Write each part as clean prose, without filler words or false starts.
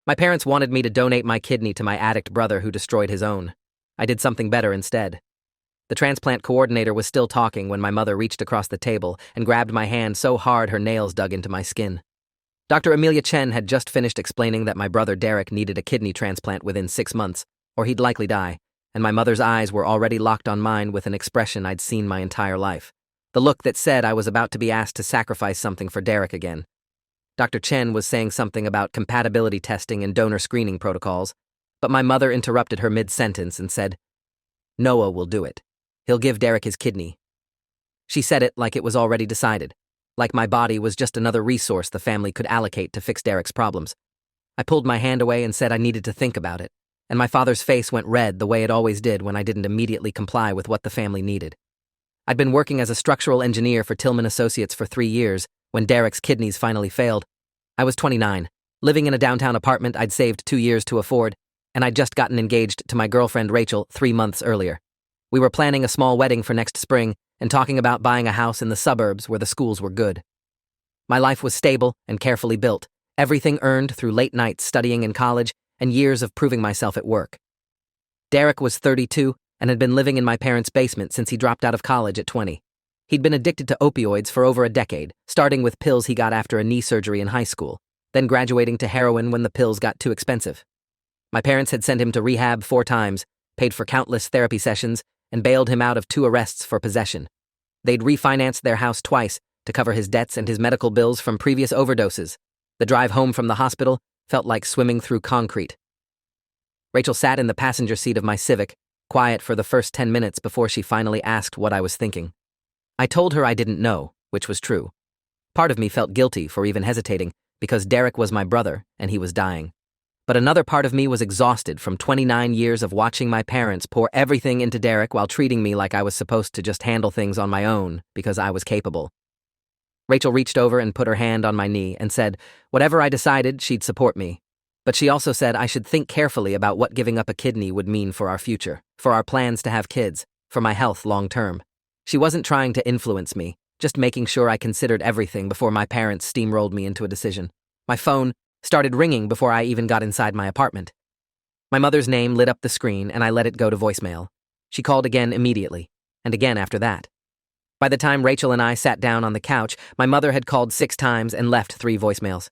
My parents wanted me to donate my kidney to my addict brother who destroyed his own. I did something better instead. The transplant coordinator was still talking when my mother reached across the table and grabbed my hand so hard her nails dug into my skin. Dr. Amelia Chen had just finished explaining that my brother Derek needed a kidney transplant within 6 months, or he'd likely die, and my mother's eyes were already locked on mine with an expression I'd seen my entire life. The look that said I was about to be asked to sacrifice something for Derek again. Dr. Chen was saying something about compatibility testing and donor screening protocols, but my mother interrupted her mid-sentence and said, "Noah will do it. He'll give Derek his kidney." She said it like it was already decided, like my body was just another resource the family could allocate to fix Derek's problems. I pulled my hand away and said I needed to think about it, and my father's face went red the way it always did when I didn't immediately comply with what the family needed. I'd been working as a structural engineer for Tillman Associates for 3 years when Derek's kidneys finally failed. I was 29, living in a downtown apartment I'd saved 2 years to afford, and I'd just gotten engaged to my girlfriend Rachel 3 months earlier. We were planning a small wedding for next spring and talking about buying a house in the suburbs where the schools were good. My life was stable and carefully built, everything earned through late nights studying in college and years of proving myself at work. Derek was 32 and had been living in my parents' basement since he dropped out of college at 20. He'd been addicted to opioids for over a decade, starting with pills he got after a knee surgery in high school, then graduating to heroin when the pills got too expensive. My parents had sent him to rehab 4 times, paid for countless therapy sessions, and bailed him out of 2 arrests for possession. They'd refinanced their house twice to cover his debts and his medical bills from previous overdoses. The drive home from the hospital felt like swimming through concrete. Rachel sat in the passenger seat of my Civic, quiet for the first 10 minutes before she finally asked what I was thinking. I told her I didn't know, which was true. Part of me felt guilty for even hesitating, because Derek was my brother and he was dying. But another part of me was exhausted from 29 years of watching my parents pour everything into Derek while treating me like I was supposed to just handle things on my own because I was capable. Rachel reached over and put her hand on my knee and said, whatever I decided, she'd support me. But she also said I should think carefully about what giving up a kidney would mean for our future, for our plans to have kids, for my health long term. She wasn't trying to influence me, just making sure I considered everything before my parents steamrolled me into a decision. My phone started ringing before I even got inside my apartment. My mother's name lit up the screen and I let it go to voicemail. She called again immediately, and again after that. By the time Rachel and I sat down on the couch, my mother had called 6 times and left 3 voicemails.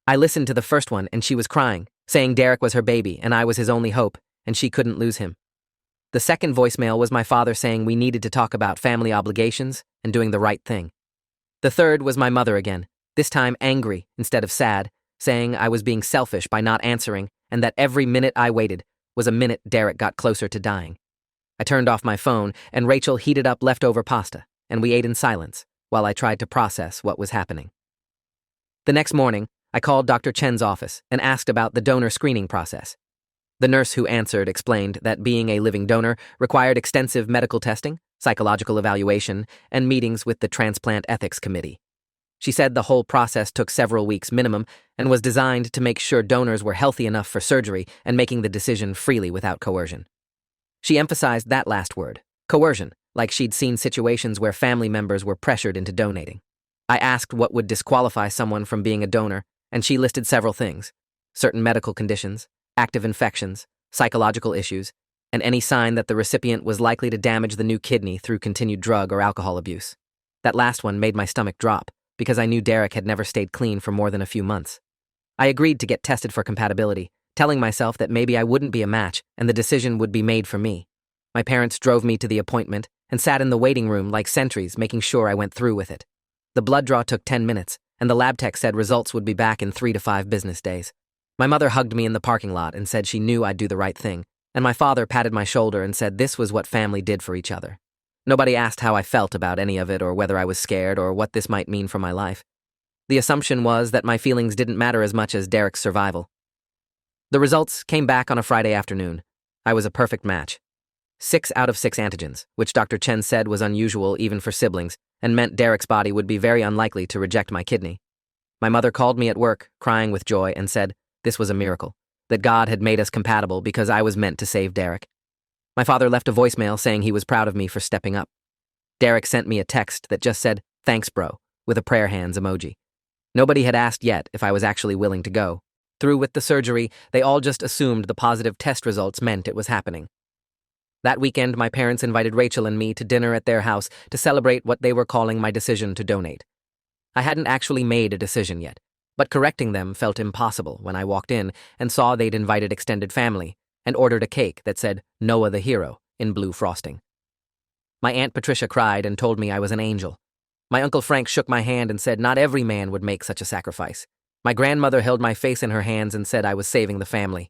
I listened to the first one and she was crying, saying Derek was her baby and I was his only hope, and she couldn't lose him. The second voicemail was my father saying we needed to talk about family obligations and doing the right thing. The third was my mother again, this time angry instead of sad, saying I was being selfish by not answering and that every minute I waited was a minute Derek got closer to dying. I turned off my phone and Rachel heated up leftover pasta, and we ate in silence while I tried to process what was happening. The next morning, I called Dr. Chen's office and asked about the donor screening process. The nurse who answered explained that being a living donor required extensive medical testing, psychological evaluation, and meetings with the Transplant Ethics Committee. She said the whole process took several weeks minimum and was designed to make sure donors were healthy enough for surgery and making the decision freely without coercion. She emphasized that last word, coercion, like she'd seen situations where family members were pressured into donating. I asked what would disqualify someone from being a donor, and she listed several things: certain medical conditions, active infections, psychological issues, and any sign that the recipient was likely to damage the new kidney through continued drug or alcohol abuse. That last one made my stomach drop, because I knew Derek had never stayed clean for more than a few months. I agreed to get tested for compatibility, telling myself that maybe I wouldn't be a match and the decision would be made for me. My parents drove me to the appointment and sat in the waiting room like sentries, making sure I went through with it. The blood draw took 10 minutes, and the lab tech said results would be back in 3 to 5 business days. My mother hugged me in the parking lot and said she knew I'd do the right thing, and my father patted my shoulder and said this was what family did for each other. Nobody asked how I felt about any of it or whether I was scared or what this might mean for my life. The assumption was that my feelings didn't matter as much as Derek's survival. The results came back on a Friday afternoon. I was a perfect match. 6 out of 6 antigens, which Dr. Chen said was unusual even for siblings, and meant Derek's body would be very unlikely to reject my kidney. My mother called me at work, crying with joy, and said this was a miracle, that God had made us compatible because I was meant to save Derek. My father left a voicemail saying he was proud of me for stepping up. Derek sent me a text that just said, "Thanks, bro," with a prayer hands emoji. Nobody had asked yet if I was actually willing to go. Through with the surgery, they all just assumed the positive test results meant it was happening. That weekend, my parents invited Rachel and me to dinner at their house to celebrate what they were calling my decision to donate. I hadn't actually made a decision yet, but correcting them felt impossible when I walked in and saw they'd invited extended family and ordered a cake that said Noah the Hero in blue frosting. My Aunt Patricia cried and told me I was an angel. My Uncle Frank shook my hand and said not every man would make such a sacrifice. My grandmother held my face in her hands and said I was saving the family.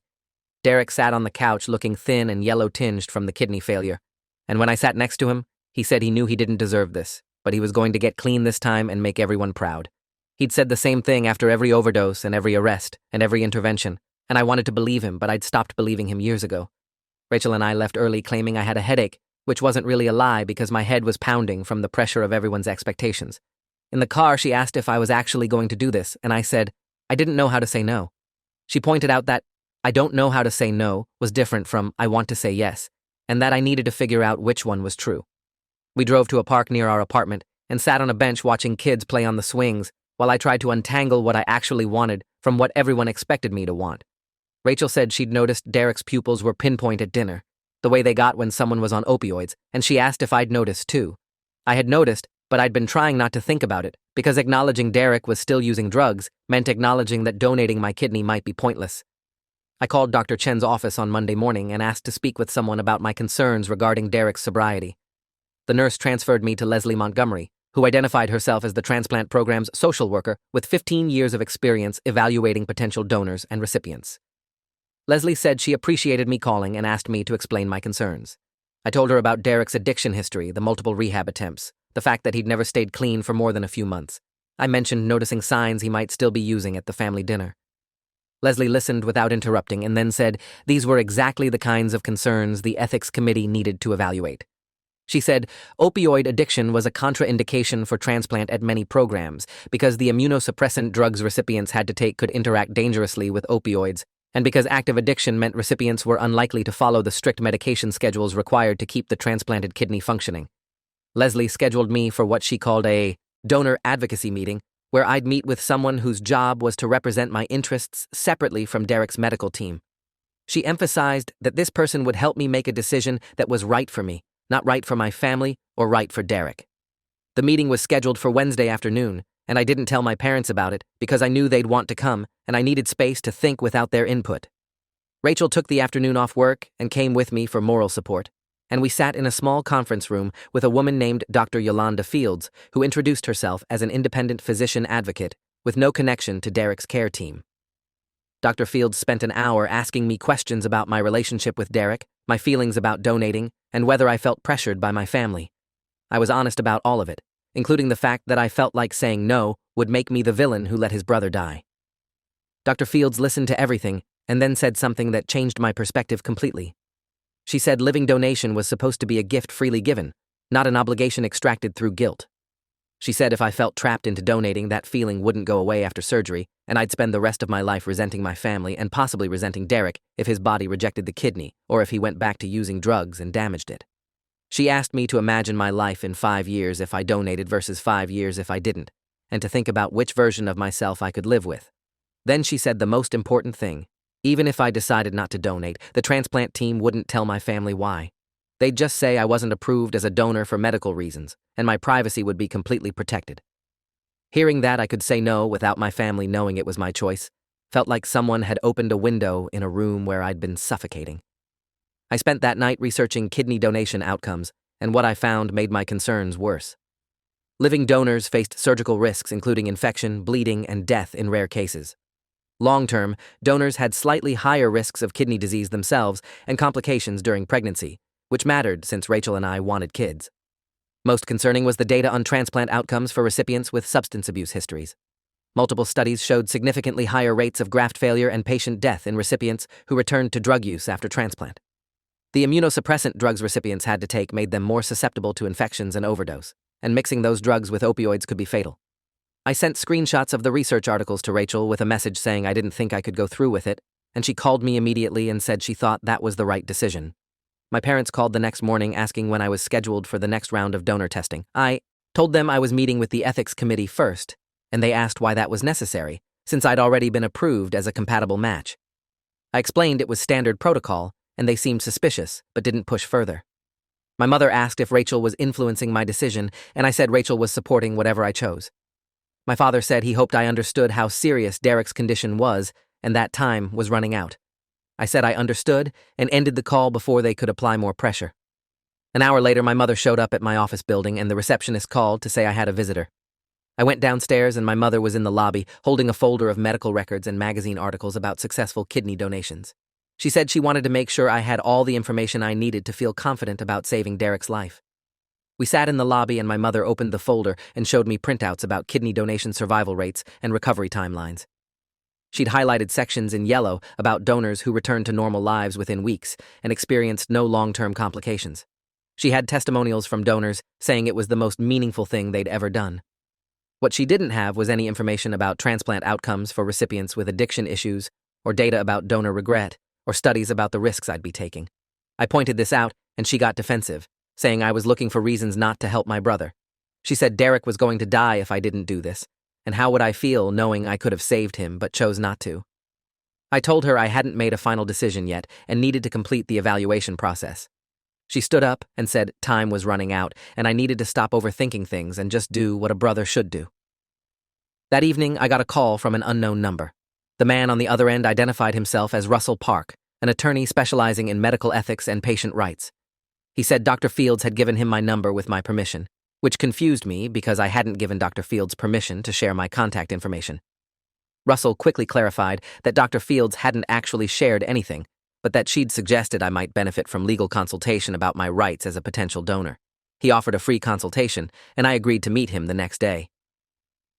Derek sat on the couch looking thin and yellow-tinged from the kidney failure, and when I sat next to him, he said he knew he didn't deserve this, but he was going to get clean this time and make everyone proud. He'd said the same thing after every overdose and every arrest and every intervention, and I wanted to believe him, but I'd stopped believing him years ago. Rachel and I left early claiming I had a headache, which wasn't really a lie because my head was pounding from the pressure of everyone's expectations. In the car, she asked if I was actually going to do this, and I said I didn't know how to say no. She pointed out that I don't know how to say no was different from I want to say yes, and that I needed to figure out which one was true. We drove to a park near our apartment and sat on a bench watching kids play on the swings while I tried to untangle what I actually wanted from what everyone expected me to want. Rachel said she'd noticed Derek's pupils were pinpoint at dinner, the way they got when someone was on opioids, and she asked if I'd noticed too. I had noticed, but I'd been trying not to think about it because acknowledging Derek was still using drugs meant acknowledging that donating my kidney might be pointless. I called Dr. Chen's office on Monday morning and asked to speak with someone about my concerns regarding Derek's sobriety. The nurse transferred me to Leslie Montgomery, who identified herself as the transplant program's social worker with 15 years of experience evaluating potential donors and recipients. Leslie said she appreciated me calling and asked me to explain my concerns. I told her about Derek's addiction history, the multiple rehab attempts, the fact that he'd never stayed clean for more than a few months. I mentioned noticing signs he might still be using at the family dinner. Leslie listened without interrupting and then said these were exactly the kinds of concerns the ethics committee needed to evaluate. She said opioid addiction was a contraindication for transplant at many programs because the immunosuppressant drugs recipients had to take could interact dangerously with opioids, and because active addiction meant recipients were unlikely to follow the strict medication schedules required to keep the transplanted kidney functioning. Leslie scheduled me for what she called a donor advocacy meeting, where I'd meet with someone whose job was to represent my interests separately from Derek's medical team. She emphasized that this person would help me make a decision that was right for me, not right for my family or right for Derek. The meeting was scheduled for Wednesday afternoon, and I didn't tell my parents about it because I knew they'd want to come and I needed space to think without their input. Rachel took the afternoon off work and came with me for moral support, and we sat in a small conference room with a woman named Dr. Yolanda Fields, who introduced herself as an independent physician advocate with no connection to Derek's care team. Dr. Fields spent an hour asking me questions about my relationship with Derek, my feelings about donating, and whether I felt pressured by my family. I was honest about all of it, including the fact that I felt like saying no would make me the villain who let his brother die. Dr. Fields listened to everything and then said something that changed my perspective completely. She said living donation was supposed to be a gift freely given, not an obligation extracted through guilt. She said if I felt trapped into donating, that feeling wouldn't go away after surgery, and I'd spend the rest of my life resenting my family and possibly resenting Derek if his body rejected the kidney or if he went back to using drugs and damaged it. She asked me to imagine my life in 5 years if I donated versus 5 years if I didn't, and to think about which version of myself I could live with. Then she said the most important thing: even if I decided not to donate, the transplant team wouldn't tell my family why. They'd just say I wasn't approved as a donor for medical reasons, and my privacy would be completely protected. Hearing that I could say no without my family knowing it was my choice felt like someone had opened a window in a room where I'd been suffocating. I spent that night researching kidney donation outcomes, and what I found made my concerns worse. Living donors faced surgical risks including infection, bleeding, and death in rare cases. Long-term, donors had slightly higher risks of kidney disease themselves and complications during pregnancy, which mattered since Rachel and I wanted kids. Most concerning was the data on transplant outcomes for recipients with substance abuse histories. Multiple studies showed significantly higher rates of graft failure and patient death in recipients who returned to drug use after transplant. The immunosuppressant drugs recipients had to take made them more susceptible to infections and overdose, and mixing those drugs with opioids could be fatal. I sent screenshots of the research articles to Rachel with a message saying I didn't think I could go through with it, and she called me immediately and said she thought that was the right decision. My parents called the next morning asking when I was scheduled for the next round of donor testing. I told them I was meeting with the ethics committee first, and they asked why that was necessary, since I'd already been approved as a compatible match. I explained it was standard protocol, and they seemed suspicious, but didn't push further. My mother asked if Rachel was influencing my decision, and I said Rachel was supporting whatever I chose. My father said he hoped I understood how serious Derek's condition was, and that time was running out. I said I understood, and ended the call before they could apply more pressure. An hour later, my mother showed up at my office building, and the receptionist called to say I had a visitor. I went downstairs, and my mother was in the lobby, holding a folder of medical records and magazine articles about successful kidney donations. She said she wanted to make sure I had all the information I needed to feel confident about saving Derek's life. We sat in the lobby, and my mother opened the folder and showed me printouts about kidney donation survival rates and recovery timelines. She'd highlighted sections in yellow about donors who returned to normal lives within weeks and experienced no long-term complications. She had testimonials from donors saying it was the most meaningful thing they'd ever done. What she didn't have was any information about transplant outcomes for recipients with addiction issues, or data about donor regret, or studies about the risks I'd be taking. I pointed this out, and she got defensive, saying I was looking for reasons not to help my brother. She said Derek was going to die if I didn't do this, and how would I feel knowing I could have saved him but chose not to? I told her I hadn't made a final decision yet and needed to complete the evaluation process. She stood up and said time was running out and I needed to stop overthinking things and just do what a brother should do. That evening, I got a call from an unknown number. The man on the other end identified himself as Russell Park, an attorney specializing in medical ethics and patient rights. He said Dr. Fields had given him my number with my permission, which confused me because I hadn't given Dr. Fields permission to share my contact information. Russell quickly clarified that Dr. Fields hadn't actually shared anything, but that she'd suggested I might benefit from legal consultation about my rights as a potential donor. He offered a free consultation, and I agreed to meet him the next day.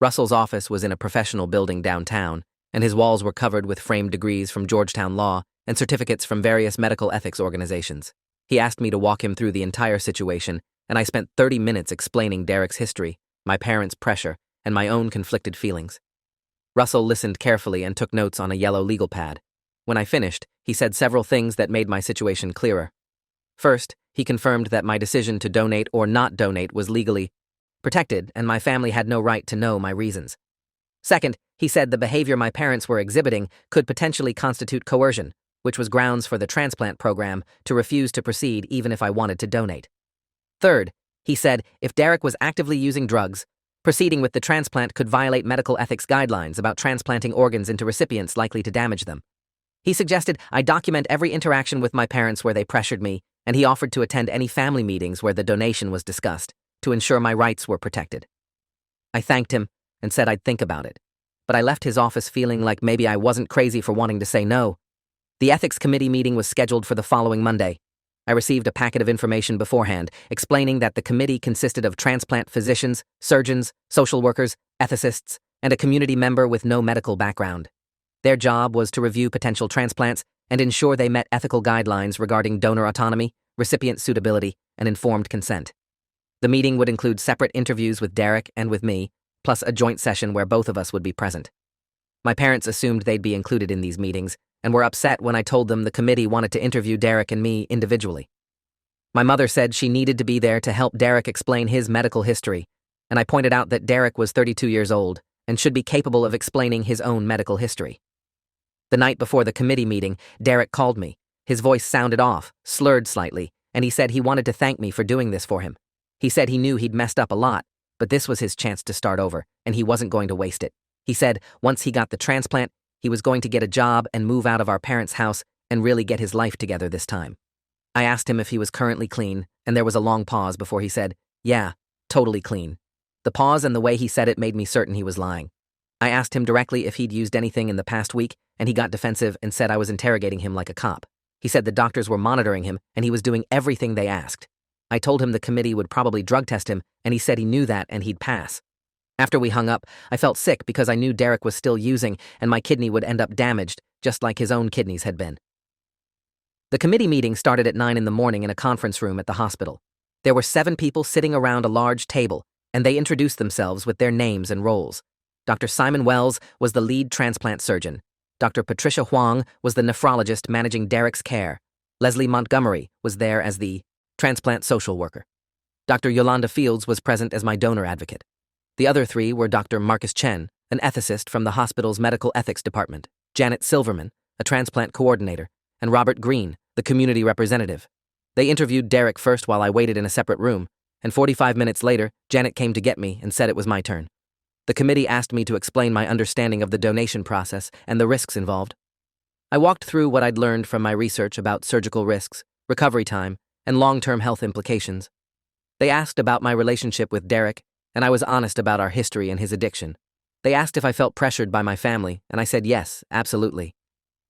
Russell's office was in a professional building downtown, and his walls were covered with framed degrees from Georgetown Law and certificates from various medical ethics organizations. He asked me to walk him through the entire situation, and I spent 30 minutes explaining Derek's history, my parents' pressure, and my own conflicted feelings. Russell listened carefully and took notes on a yellow legal pad. When I finished, he said several things that made my situation clearer. First, he confirmed that my decision to donate or not donate was legally protected, and my family had no right to know my reasons. Second, he said the behavior my parents were exhibiting could potentially constitute coercion, which was grounds for the transplant program to refuse to proceed even if I wanted to donate. Third, he said if Derek was actively using drugs, proceeding with the transplant could violate medical ethics guidelines about transplanting organs into recipients likely to damage them. He suggested I document every interaction with my parents where they pressured me, and he offered to attend any family meetings where the donation was discussed, to ensure my rights were protected. I thanked him and said I'd think about it, but I left his office feeling like maybe I wasn't crazy for wanting to say no. The ethics committee meeting was scheduled for the following Monday. I received a packet of information beforehand explaining that the committee consisted of transplant physicians, surgeons, social workers, ethicists, and a community member with no medical background. Their job was to review potential transplants and ensure they met ethical guidelines regarding donor autonomy, recipient suitability, and informed consent. The meeting would include separate interviews with Derek and with me, plus a joint session where both of us would be present. My parents assumed they'd be included in these meetings and were upset when I told them the committee wanted to interview Derek and me individually. My mother said she needed to be there to help Derek explain his medical history, and I pointed out that Derek was 32 years old and should be capable of explaining his own medical history. The night before the committee meeting, Derek called me. His voice sounded off, slurred slightly, and he said he wanted to thank me for doing this for him. He said he knew he'd messed up a lot, but this was his chance to start over, and he wasn't going to waste it. He said once he got the transplant, he was going to get a job and move out of our parents' house and really get his life together this time. I asked him if he was currently clean, and there was a long pause before he said, "Yeah, totally clean." The pause and the way he said it made me certain he was lying. I asked him directly if he'd used anything in the past week, and he got defensive and said I was interrogating him like a cop. He said the doctors were monitoring him, and he was doing everything they asked. I told him the committee would probably drug test him, and he said he knew that and he'd pass. After we hung up, I felt sick because I knew Derek was still using, and my kidney would end up damaged, just like his own kidneys had been. The committee meeting started at 9 in the morning in a conference room at the hospital. There were 7 people sitting around a large table, and they introduced themselves with their names and roles. Dr. Simon Wells was the lead transplant surgeon. Dr. Patricia Huang was the nephrologist managing Derek's care. Leslie Montgomery was there as the transplant social worker. Dr. Yolanda Fields was present as my donor advocate. The other 3 were Dr. Marcus Chen, an ethicist from the hospital's medical ethics department, Janet Silverman, a transplant coordinator, and Robert Green, the community representative. They interviewed Derek first while I waited in a separate room, and 45 minutes later, Janet came to get me and said it was my turn. The committee asked me to explain my understanding of the donation process and the risks involved. I walked through what I'd learned from my research about surgical risks, recovery time, and long-term health implications. They asked about my relationship with Derek, and I was honest about our history and his addiction. They asked if I felt pressured by my family, and I said yes, absolutely.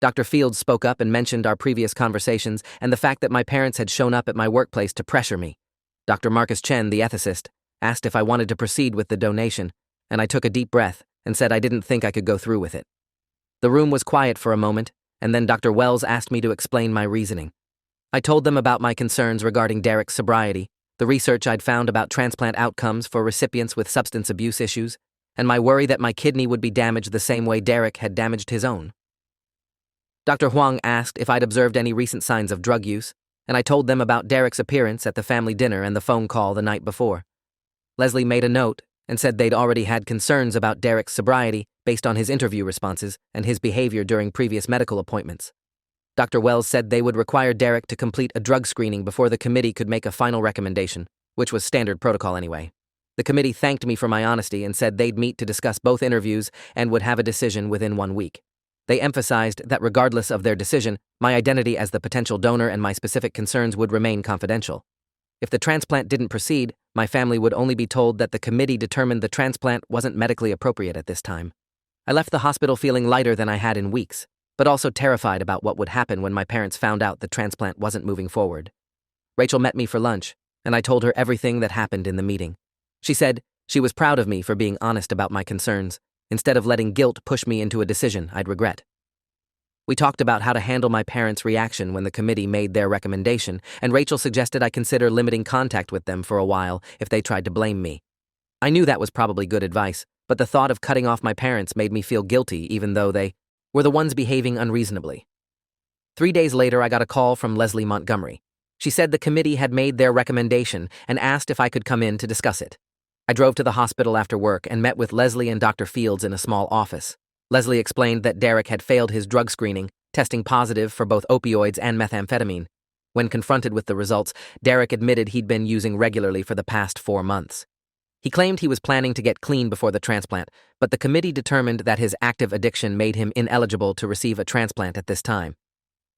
Dr. Fields spoke up and mentioned our previous conversations and the fact that my parents had shown up at my workplace to pressure me. Dr. Marcus Chen, the ethicist, asked if I wanted to proceed with the donation, and I took a deep breath and said I didn't think I could go through with it. The room was quiet for a moment, and then Dr. Wells asked me to explain my reasoning. I told them about my concerns regarding Derek's sobriety, the research I'd found about transplant outcomes for recipients with substance abuse issues, and my worry that my kidney would be damaged the same way Derek had damaged his own. Dr. Huang asked if I'd observed any recent signs of drug use, and I told them about Derek's appearance at the family dinner and the phone call the night before. Leslie made a note and said they'd already had concerns about Derek's sobriety based on his interview responses and his behavior during previous medical appointments. Dr. Wells said they would require Derek to complete a drug screening before the committee could make a final recommendation, which was standard protocol anyway. The committee thanked me for my honesty and said they'd meet to discuss both interviews and would have a decision within 1 week. They emphasized that regardless of their decision, my identity as the potential donor and my specific concerns would remain confidential. If the transplant didn't proceed, my family would only be told that the committee determined the transplant wasn't medically appropriate at this time. I left the hospital feeling lighter than I had in weeks, but also terrified about what would happen when my parents found out the transplant wasn't moving forward. Rachel met me for lunch, and I told her everything that happened in the meeting. She said she was proud of me for being honest about my concerns, instead of letting guilt push me into a decision I'd regret. We talked about how to handle my parents' reaction when the committee made their recommendation, and Rachel suggested I consider limiting contact with them for a while if they tried to blame me. I knew that was probably good advice, but the thought of cutting off my parents made me feel guilty even though they were the ones behaving unreasonably. 3 days later, I got a call from Leslie Montgomery. She said the committee had made their recommendation and asked if I could come in to discuss it. I drove to the hospital after work and met with Leslie and Dr. Fields in a small office. Leslie explained that Derek had failed his drug screening, testing positive for both opioids and methamphetamine. When confronted with the results, Derek admitted he'd been using regularly for the past 4 months. He claimed he was planning to get clean before the transplant, but the committee determined that his active addiction made him ineligible to receive a transplant at this time.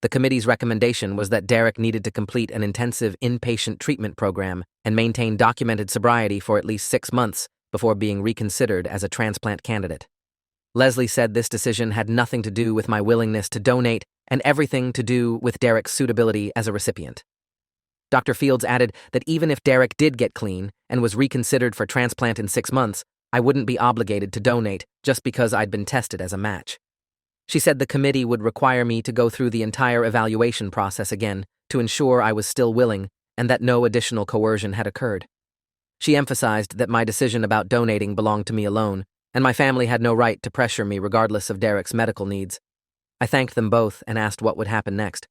The committee's recommendation was that Derek needed to complete an intensive inpatient treatment program and maintain documented sobriety for at least 6 months before being reconsidered as a transplant candidate. Leslie said this decision had nothing to do with my willingness to donate and everything to do with Derek's suitability as a recipient. Dr. Fields added that even if Derek did get clean and was reconsidered for transplant in 6 months, I wouldn't be obligated to donate just because I'd been tested as a match. She said the committee would require me to go through the entire evaluation process again to ensure I was still willing and that no additional coercion had occurred. She emphasized that my decision about donating belonged to me alone, and my family had no right to pressure me regardless of Derek's medical needs. I thanked them both and asked what would happen next.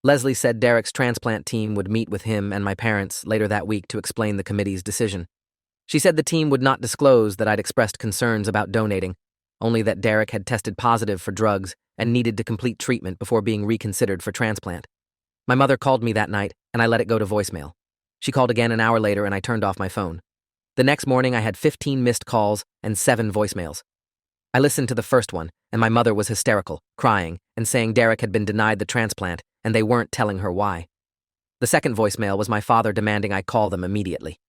Leslie said Derek's transplant team would meet with him and my parents later that week to explain the committee's decision. She said the team would not disclose that I'd expressed concerns about donating, only that Derek had tested positive for drugs and needed to complete treatment before being reconsidered for transplant. My mother called me that night, and I let it go to voicemail. She called again an hour later, and I turned off my phone. The next morning, I had 15 missed calls and 7 voicemails. I listened to the first one, and my mother was hysterical, crying, and saying Derek had been denied the transplant, and they weren't telling her why. The second voicemail was my father demanding I call them immediately.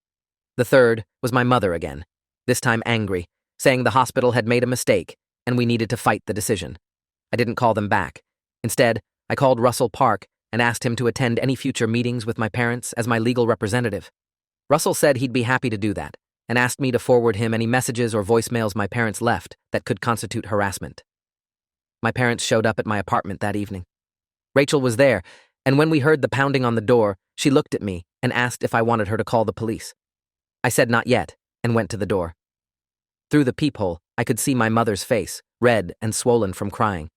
The third was my mother again, this time angry, saying the hospital had made a mistake and we needed to fight the decision. I didn't call them back. Instead, I called Russell Park and asked him to attend any future meetings with my parents as my legal representative. Russell said he'd be happy to do that and asked me to forward him any messages or voicemails my parents left that could constitute harassment. My parents showed up at my apartment that evening. Rachel was there, and when we heard the pounding on the door, she looked at me and asked if I wanted her to call the police. I said not yet and went to the door. Through the peephole, I could see my mother's face, red and swollen from crying.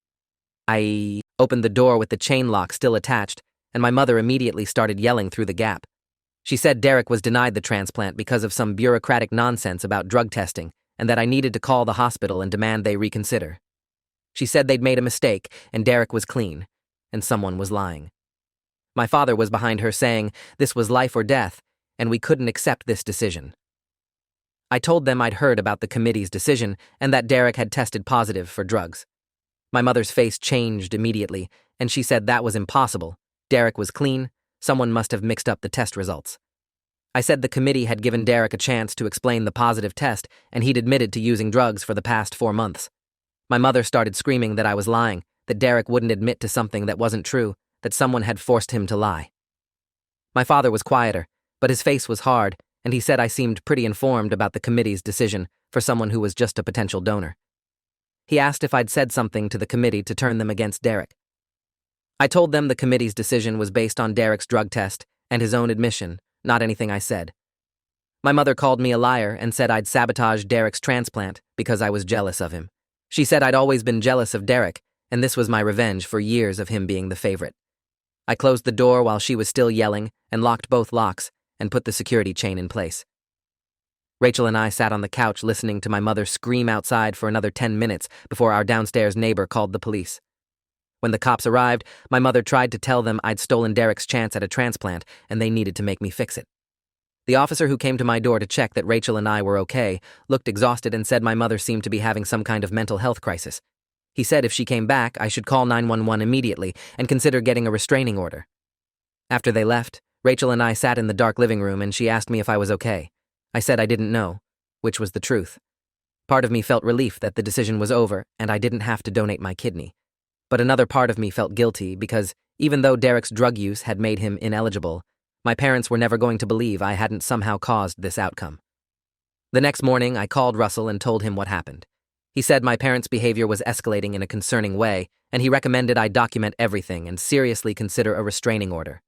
I opened the door with the chain lock still attached, and my mother immediately started yelling through the gap. She said Derek was denied the transplant because of some bureaucratic nonsense about drug testing, and that I needed to call the hospital and demand they reconsider. She said they'd made a mistake, and Derek was clean, and someone was lying. My father was behind her saying this was life or death, and we couldn't accept this decision. I told them I'd heard about the committee's decision and that Derek had tested positive for drugs. My mother's face changed immediately, and she said that was impossible. Derek was clean. Someone must have mixed up the test results. I said the committee had given Derek a chance to explain the positive test, and he'd admitted to using drugs for the past 4 months. My mother started screaming that I was lying, that Derek wouldn't admit to something that wasn't true, that someone had forced him to lie. My father was quieter, but his face was hard, and he said I seemed pretty informed about the committee's decision for someone who was just a potential donor. He asked if I'd said something to the committee to turn them against Derek. I told them the committee's decision was based on Derek's drug test and his own admission, not anything I said. My mother called me a liar and said I'd sabotaged Derek's transplant because I was jealous of him. She said I'd always been jealous of Derek, and this was my revenge for years of him being the favorite. I closed the door while she was still yelling and locked both locks and put the security chain in place. Rachel and I sat on the couch listening to my mother scream outside for another 10 minutes before our downstairs neighbor called the police. When the cops arrived, my mother tried to tell them I'd stolen Derek's chance at a transplant and they needed to make me fix it. The officer who came to my door to check that Rachel and I were okay looked exhausted and said my mother seemed to be having some kind of mental health crisis. He said if she came back, I should call 911 immediately and consider getting a restraining order. After they left, Rachel and I sat in the dark living room and she asked me if I was okay. I said I didn't know, which was the truth. Part of me felt relief that the decision was over and I didn't have to donate my kidney. But another part of me felt guilty because, even though Derek's drug use had made him ineligible, my parents were never going to believe I hadn't somehow caused this outcome. The next morning, I called Russell and told him what happened. He said my parents' behavior was escalating in a concerning way, and he recommended I document everything and seriously consider a restraining order.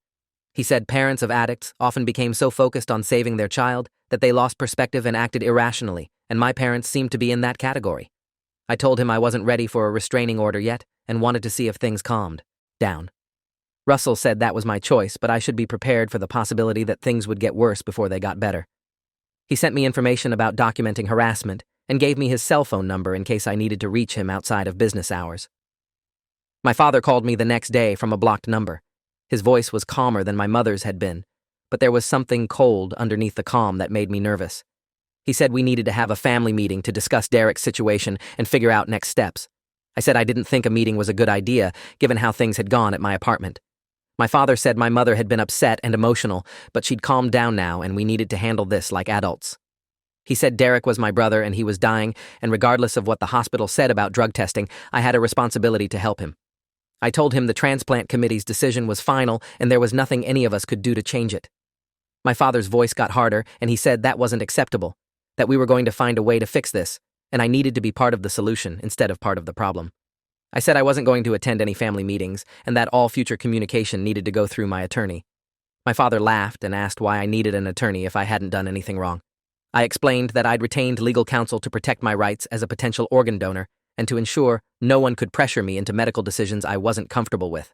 He said parents of addicts often became so focused on saving their child that they lost perspective and acted irrationally, and my parents seemed to be in that category. I told him I wasn't ready for a restraining order yet and wanted to see if things calmed down. Russell said that was my choice, but I should be prepared for the possibility that things would get worse before they got better. He sent me information about documenting harassment and gave me his cell phone number in case I needed to reach him outside of business hours. My father called me the next day from a blocked number. His voice was calmer than my mother's had been, but there was something cold underneath the calm that made me nervous. He said we needed to have a family meeting to discuss Derek's situation and figure out next steps. I said I didn't think a meeting was a good idea, given how things had gone at my apartment. My father said my mother had been upset and emotional, but she'd calmed down now and we needed to handle this like adults. He said Derek was my brother and he was dying, and regardless of what the hospital said about drug testing, I had a responsibility to help him. I told him the transplant committee's decision was final and there was nothing any of us could do to change it. My father's voice got harder and he said that wasn't acceptable, that we were going to find a way to fix this, and I needed to be part of the solution instead of part of the problem. I said I wasn't going to attend any family meetings and that all future communication needed to go through my attorney. My father laughed and asked why I needed an attorney if I hadn't done anything wrong. I explained that I'd retained legal counsel to protect my rights as a potential organ donor and to ensure no one could pressure me into medical decisions I wasn't comfortable with.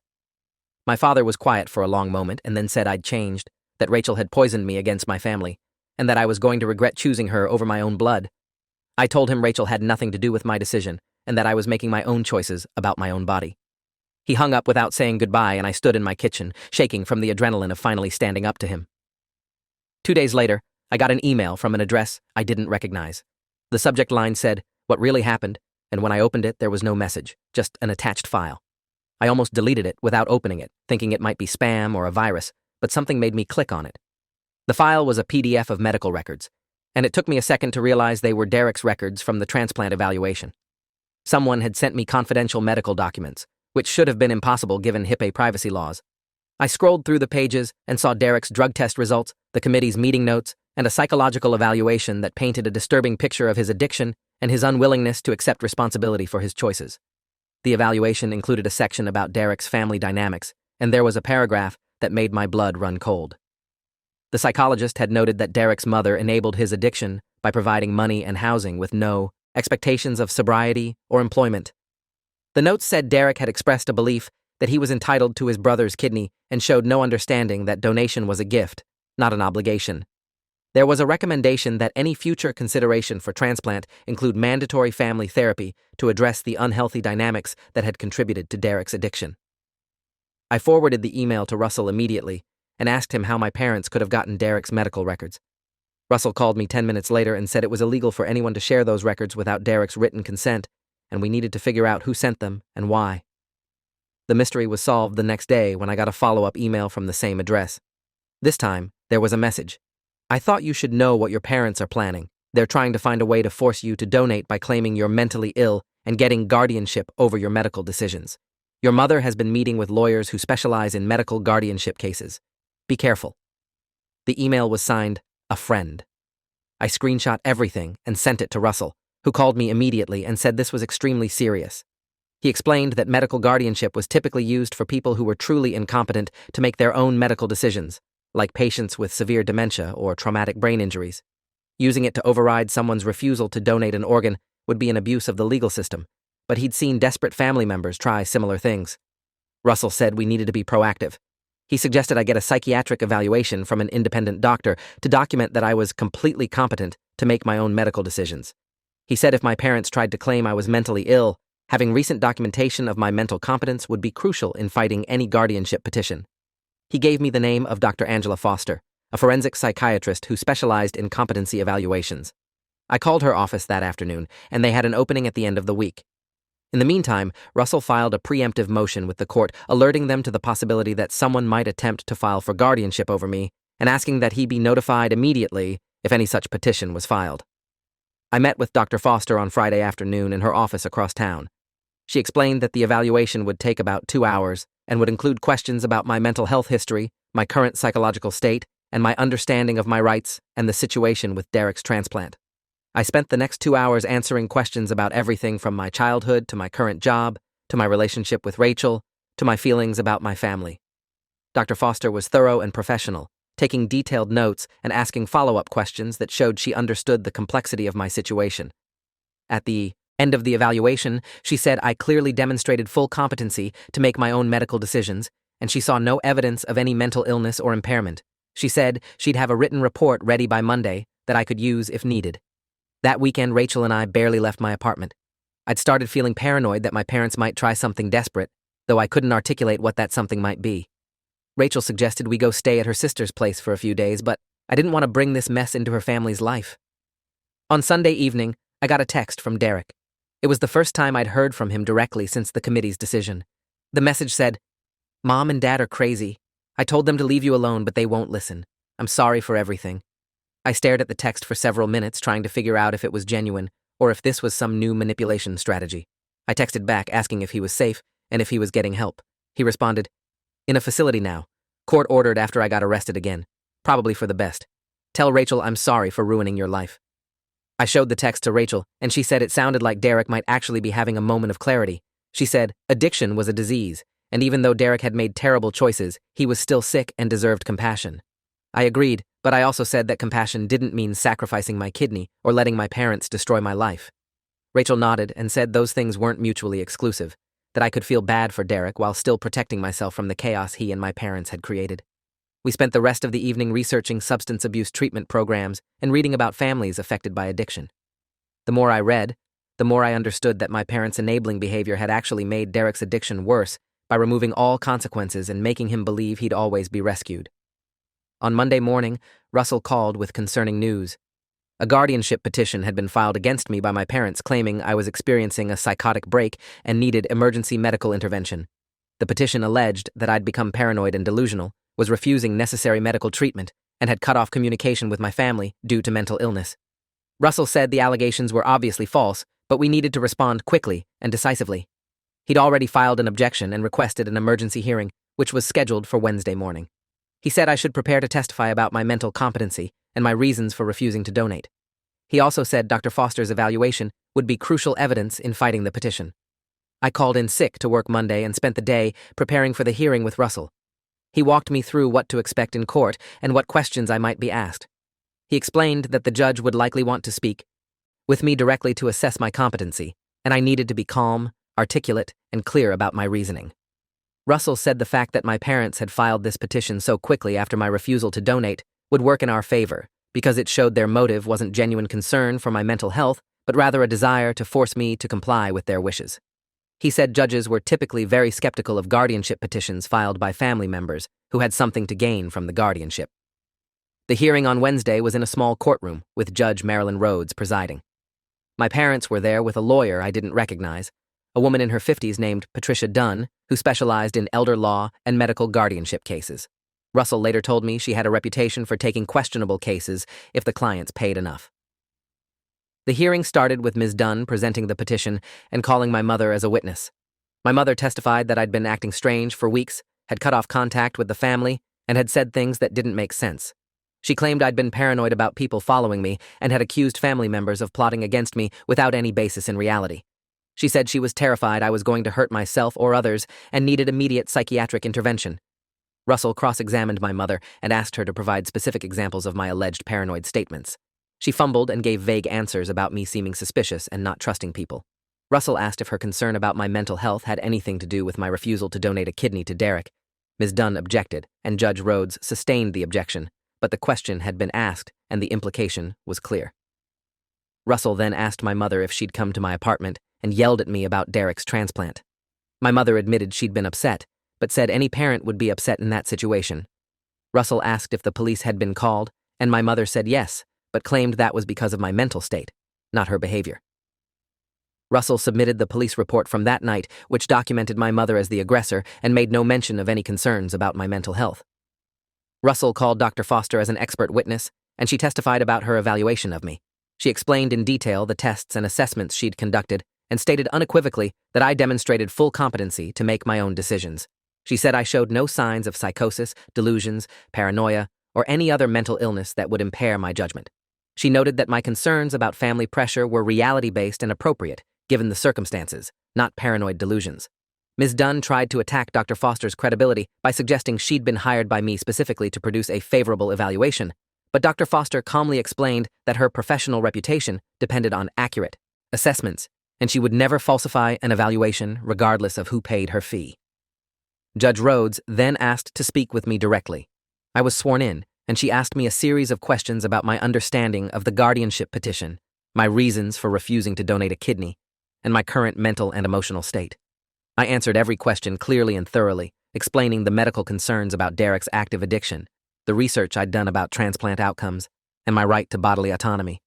My father was quiet for a long moment and then said I'd changed, that Rachel had poisoned me against my family, and that I was going to regret choosing her over my own blood. I told him Rachel had nothing to do with my decision and that I was making my own choices about my own body. He hung up without saying goodbye and I stood in my kitchen, shaking from the adrenaline of finally standing up to him. 2 days later, I got an email from an address I didn't recognize. The subject line said, "What really happened?" and when I opened it, there was no message, just an attached file. I almost deleted it without opening it, thinking it might be spam or a virus, but something made me click on it. The file was a PDF of medical records, and it took me a second to realize they were Derek's records from the transplant evaluation. Someone had sent me confidential medical documents, which should have been impossible given HIPAA privacy laws. I scrolled through the pages and saw Derek's drug test results, the committee's meeting notes, and a psychological evaluation that painted a disturbing picture of his addiction and his unwillingness to accept responsibility for his choices. The evaluation included a section about Derek's family dynamics, and there was a paragraph that made my blood run cold. The psychologist had noted that Derek's mother enabled his addiction by providing money and housing with no expectations of sobriety or employment. The notes said Derek had expressed a belief that he was entitled to his brother's kidney and showed no understanding that donation was a gift, not an obligation. There was a recommendation that any future consideration for transplant include mandatory family therapy to address the unhealthy dynamics that had contributed to Derek's addiction. I forwarded the email to Russell immediately and asked him how my parents could have gotten Derek's medical records. Russell called me 10 minutes later and said it was illegal for anyone to share those records without Derek's written consent, and we needed to figure out who sent them and why. The mystery was solved the next day when I got a follow-up email from the same address. This time, there was a message. I thought you should know what your parents are planning. They're trying to find a way to force you to donate by claiming you're mentally ill and getting guardianship over your medical decisions. Your mother has been meeting with lawyers who specialize in medical guardianship cases. Be careful. The email was signed, "A Friend." I screenshot everything and sent it to Russell, who called me immediately and said this was extremely serious. He explained that medical guardianship was typically used for people who were truly incompetent to make their own medical decisions, like patients with severe dementia or traumatic brain injuries. Using it to override someone's refusal to donate an organ would be an abuse of the legal system, but he'd seen desperate family members try similar things. Russell said we needed to be proactive. He suggested I get a psychiatric evaluation from an independent doctor to document that I was completely competent to make my own medical decisions. He said if my parents tried to claim I was mentally ill, having recent documentation of my mental competence would be crucial in fighting any guardianship petition. He gave me the name of Dr. Angela Foster, a forensic psychiatrist who specialized in competency evaluations. I called her office that afternoon, and they had an opening at the end of the week. In the meantime, Russell filed a preemptive motion with the court, alerting them to the possibility that someone might attempt to file for guardianship over me and asking that he be notified immediately if any such petition was filed. I met with Dr. Foster on Friday afternoon in her office across town. She explained that the evaluation would take about 2 hours and would include questions about my mental health history, my current psychological state, and my understanding of my rights and the situation with Derek's transplant. I spent the next 2 hours answering questions about everything from my childhood to my current job, to my relationship with Rachel, to my feelings about my family. Dr. Foster was thorough and professional, taking detailed notes and asking follow-up questions that showed she understood the complexity of my situation. At the end of the evaluation, she said I clearly demonstrated full competency to make my own medical decisions, and she saw no evidence of any mental illness or impairment. She said she'd have a written report ready by Monday that I could use if needed. That weekend, Rachel and I barely left my apartment. I'd started feeling paranoid that my parents might try something desperate, though I couldn't articulate what that something might be. Rachel suggested we go stay at her sister's place for a few days, but I didn't want to bring this mess into her family's life. On Sunday evening, I got a text from Derek. It was the first time I'd heard from him directly since the committee's decision. The message said, "Mom and Dad are crazy. I told them to leave you alone, but they won't listen. I'm sorry for everything." I stared at the text for several minutes, trying to figure out if it was genuine or if this was some new manipulation strategy. I texted back asking if he was safe and if he was getting help. He responded, "In a facility now. Court ordered after I got arrested again. Probably for the best. Tell Rachel I'm sorry for ruining your life." I showed the text to Rachel, and she said it sounded like Derek might actually be having a moment of clarity. She said addiction was a disease, and even though Derek had made terrible choices, he was still sick and deserved compassion. I agreed, but I also said that compassion didn't mean sacrificing my kidney or letting my parents destroy my life. Rachel nodded and said those things weren't mutually exclusive, that I could feel bad for Derek while still protecting myself from the chaos he and my parents had created. We spent the rest of the evening researching substance abuse treatment programs and reading about families affected by addiction. The more I read, the more I understood that my parents' enabling behavior had actually made Derek's addiction worse by removing all consequences and making him believe he'd always be rescued. On Monday morning, Russell called with concerning news. A guardianship petition had been filed against me by my parents claiming I was experiencing a psychotic break and needed emergency medical intervention. The petition alleged that I'd become paranoid and delusional, was refusing necessary medical treatment, and had cut off communication with my family due to mental illness. Russell said the allegations were obviously false, but we needed to respond quickly and decisively. He'd already filed an objection and requested an emergency hearing, which was scheduled for Wednesday morning. He said I should prepare to testify about my mental competency and my reasons for refusing to donate. He also said Dr. Foster's evaluation would be crucial evidence in fighting the petition. I called in sick to work Monday and spent the day preparing for the hearing with Russell. He walked me through what to expect in court and what questions I might be asked. He explained that the judge would likely want to speak with me directly to assess my competency, and I needed to be calm, articulate, and clear about my reasoning. Russell said the fact that my parents had filed this petition so quickly after my refusal to donate would work in our favor, because it showed their motive wasn't genuine concern for my mental health, but rather a desire to force me to comply with their wishes. He said judges were typically very skeptical of guardianship petitions filed by family members who had something to gain from the guardianship. The hearing on Wednesday was in a small courtroom with Judge Marilyn Rhodes presiding. My parents were there with a lawyer I didn't recognize, a woman in her 50s named Patricia Dunn, who specialized in elder law and medical guardianship cases. Russell later told me she had a reputation for taking questionable cases if the clients paid enough. The hearing started with Ms. Dunn presenting the petition and calling my mother as a witness. My mother testified that I'd been acting strange for weeks, had cut off contact with the family, and had said things that didn't make sense. She claimed I'd been paranoid about people following me and had accused family members of plotting against me without any basis in reality. She said she was terrified I was going to hurt myself or others and needed immediate psychiatric intervention. Russell cross-examined my mother and asked her to provide specific examples of my alleged paranoid statements. She fumbled and gave vague answers about me seeming suspicious and not trusting people. Russell asked if her concern about my mental health had anything to do with my refusal to donate a kidney to Derek. Ms. Dunn objected, and Judge Rhodes sustained the objection, but the question had been asked and the implication was clear. Russell then asked my mother if she'd come to my apartment and yelled at me about Derek's transplant. My mother admitted she'd been upset, but said any parent would be upset in that situation. Russell asked if the police had been called, and my mother said yes, but claimed that was because of my mental state, not her behavior. Russell submitted the police report from that night, which documented my mother as the aggressor and made no mention of any concerns about my mental health. Russell called Dr. Foster as an expert witness, and she testified about her evaluation of me. She explained in detail the tests and assessments she'd conducted and stated unequivocally that I demonstrated full competency to make my own decisions. She said I showed no signs of psychosis, delusions, paranoia, or any other mental illness that would impair my judgment. She noted that my concerns about family pressure were reality-based and appropriate, given the circumstances, not paranoid delusions. Ms. Dunn tried to attack Dr. Foster's credibility by suggesting she'd been hired by me specifically to produce a favorable evaluation, but Dr. Foster calmly explained that her professional reputation depended on accurate assessments, and she would never falsify an evaluation regardless of who paid her fee. Judge Rhodes then asked to speak with me directly. I was sworn in, and she asked me a series of questions about my understanding of the guardianship petition, my reasons for refusing to donate a kidney, and my current mental and emotional state. I answered every question clearly and thoroughly, explaining the medical concerns about Derek's active addiction, the research I'd done about transplant outcomes, and my right to bodily autonomy.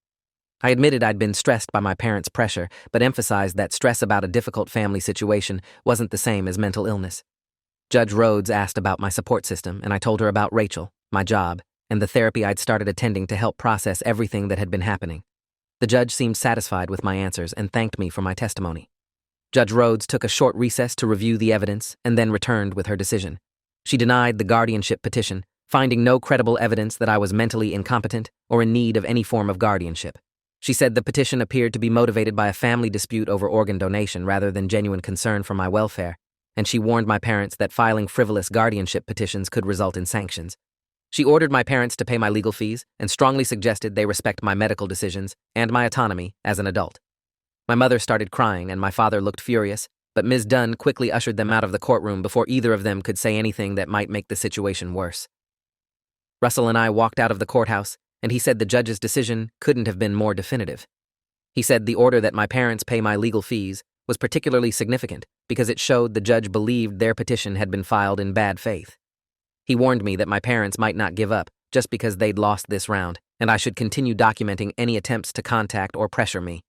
I admitted I'd been stressed by my parents' pressure, but emphasized that stress about a difficult family situation wasn't the same as mental illness. Judge Rhodes asked about my support system, and I told her about Rachel, my job, and the therapy I'd started attending to help process everything that had been happening. The judge seemed satisfied with my answers and thanked me for my testimony. Judge Rhodes took a short recess to review the evidence and then returned with her decision. She denied the guardianship petition, finding no credible evidence that I was mentally incompetent or in need of any form of guardianship. She said the petition appeared to be motivated by a family dispute over organ donation rather than genuine concern for my welfare, and she warned my parents that filing frivolous guardianship petitions could result in sanctions. She ordered my parents to pay my legal fees and strongly suggested they respect my medical decisions and my autonomy as an adult. My mother started crying and my father looked furious, but Ms. Dunn quickly ushered them out of the courtroom before either of them could say anything that might make the situation worse. Russell and I walked out of the courthouse, and he said the judge's decision couldn't have been more definitive. He said the order that my parents pay my legal fees was particularly significant because it showed the judge believed their petition had been filed in bad faith. He warned me that my parents might not give up just because they'd lost this round, and I should continue documenting any attempts to contact or pressure me.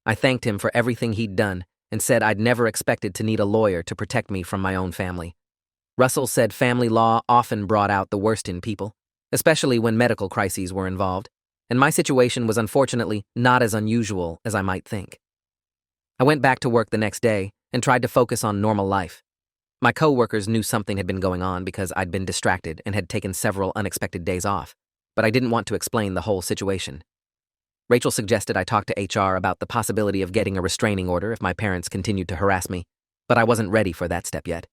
I thanked him for everything he'd done and said I'd never expected to need a lawyer to protect me from my own family. Russell said family law often brought out the worst in people, especially when medical crises were involved, and my situation was unfortunately not as unusual as I might think. I went back to work the next day and tried to focus on normal life. My coworkers knew something had been going on because I'd been distracted and had taken several unexpected days off, but I didn't want to explain the whole situation. Rachel suggested I talk to HR about the possibility of getting a restraining order if my parents continued to harass me, but I wasn't ready for that step yet.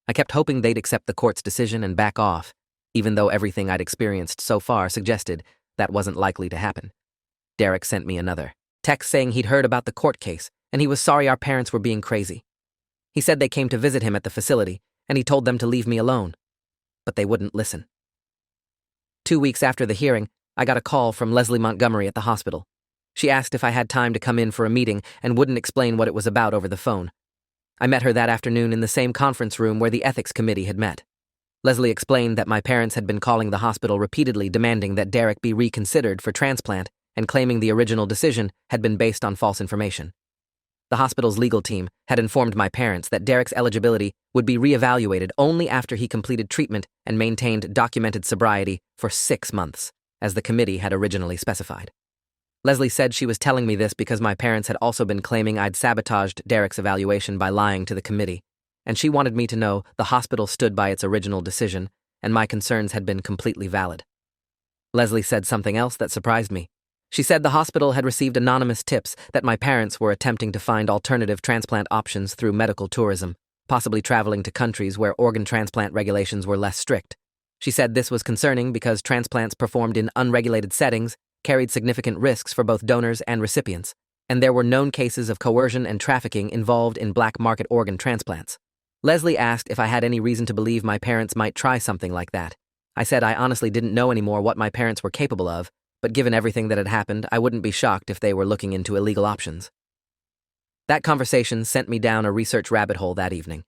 I kept hoping they'd accept the court's decision and back off, even though everything I'd experienced so far suggested that wasn't likely to happen. Derek sent me another text saying he'd heard about the court case and he was sorry our parents were being crazy. He said they came to visit him at the facility and he told them to leave me alone, but they wouldn't listen. 2 weeks after the hearing, I got a call from Leslie Montgomery at the hospital. She asked if I had time to come in for a meeting and wouldn't explain what it was about over the phone. I met her that afternoon in the same conference room where the ethics committee had met. Leslie explained that my parents had been calling the hospital repeatedly demanding that Derek be reconsidered for transplant and claiming the original decision had been based on false information. The hospital's legal team had informed my parents that Derek's eligibility would be reevaluated only after he completed treatment and maintained documented sobriety for 6 months, as the committee had originally specified. Leslie said she was telling me this because my parents had also been claiming I'd sabotaged Derek's evaluation by lying to the committee, and she wanted me to know the hospital stood by its original decision and my concerns had been completely valid. Leslie said something else that surprised me. She said the hospital had received anonymous tips that my parents were attempting to find alternative transplant options through medical tourism, possibly traveling to countries where organ transplant regulations were less strict. She said this was concerning because transplants performed in unregulated settings carried significant risks for both donors and recipients, and there were known cases of coercion and trafficking involved in black market organ transplants. Leslie asked if I had any reason to believe my parents might try something like that. I said I honestly didn't know anymore what my parents were capable of, but given everything that had happened, I wouldn't be shocked if they were looking into illegal options. That conversation sent me down a research rabbit hole that evening.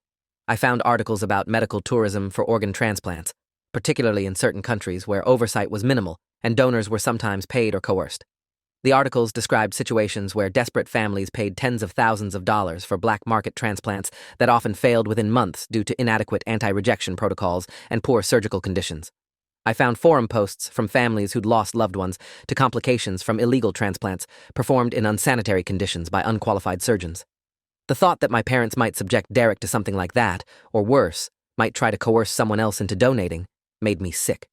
I found articles about medical tourism for organ transplants, particularly in certain countries where oversight was minimal and donors were sometimes paid or coerced. The articles described situations where desperate families paid tens of thousands of dollars for black market transplants that often failed within months due to inadequate anti-rejection protocols and poor surgical conditions. I found forum posts from families who'd lost loved ones to complications from illegal transplants performed in unsanitary conditions by unqualified surgeons. The thought that my parents might subject Derek to something like that, or worse, might try to coerce someone else into donating, made me sick.